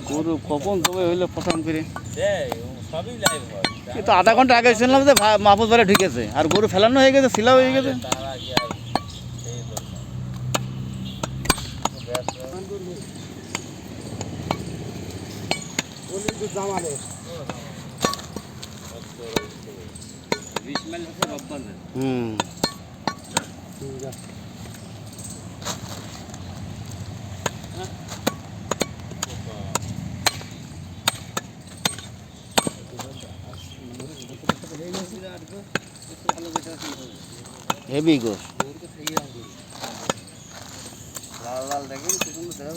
গরু কখন তবে হইলে প্রথম করে তো আধা ঘন্টা আগে শুনলাম যে মাহফুজ বাড়ি ঢুকেছে আর গরু ফেলানো হয়ে গেছে শিলা হয়ে গেছে। হেভি গোস লাল লাল দেখেন কি সুন্দর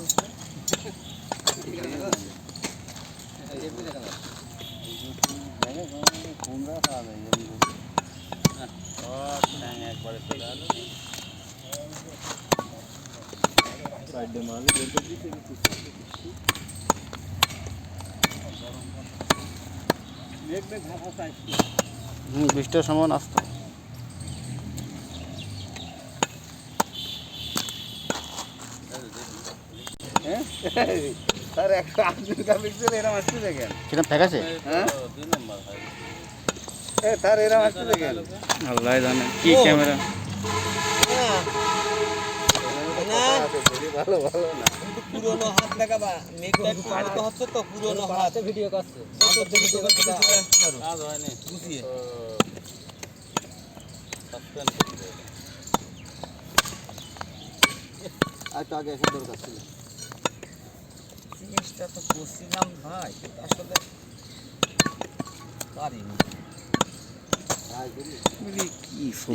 দেখা যাচ্ছে কুমড়া খাওয়া যায় একবারে চলে আলো বৃষ্টির সময় আসতো স্যার 180 পিক্সেল এরকম আসছে দেখেন কিরকম ফেকাছে হ্যাঁ 2 নম্বর ভাই স্যার এরকম আসছে দেখেন আল্লাহ জানে কি ক্যামেরা না ভালো ভালো না কিন্তু পুরনো হাত দেখাবা মেকটা একটু আড়তে হচ্ছে তো পুরনো হাতে ভিডিও করছে ভিডিও করতে পারো কাজ হয় না বুঝিয়ে সাসপেন্স করে আর তো আগে এসে দরকার ছিল জিনিসটা তো করছিলাম ভাই আসলে পারিনি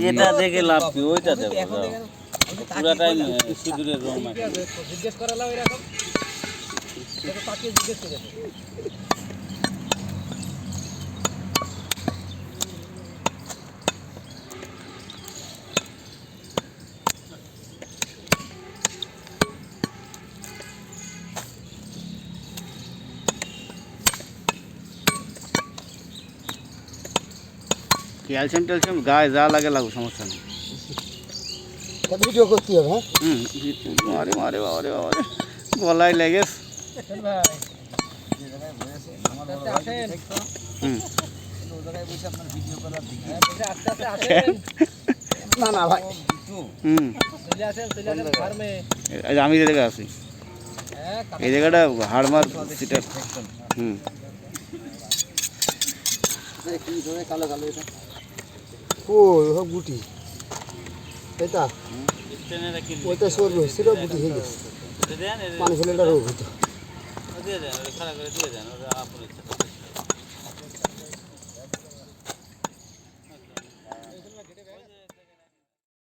এটা দেখে লাভ কি ওইটা দেখো পুরো টাইম সিঁদুরের রং মাখা জিজ্ঞেস করালাম এরকম এটা তাকিয়ে জিজ্ঞেস করে ক্যালসিয়াম ট্যালসিয়াম গায়ে যা লাগে লাগু সমস্যা নেই ভিডিও করতে হবে হ্যাঁ আরে মারে বাবারে বাবারে গলায় লেগে না না ভাই আমি যে জায়গায় আছি এই জায়গাটা হাড়মার সিটার কালো কালো এটা ও গুটি এটা ওইটা সরবে সেটা গুটি হয়ে গেছে পানি ফেলে রোগ হতো দিয়ে দেন খারাপ করে দিয়ে দেন ওরা আপনার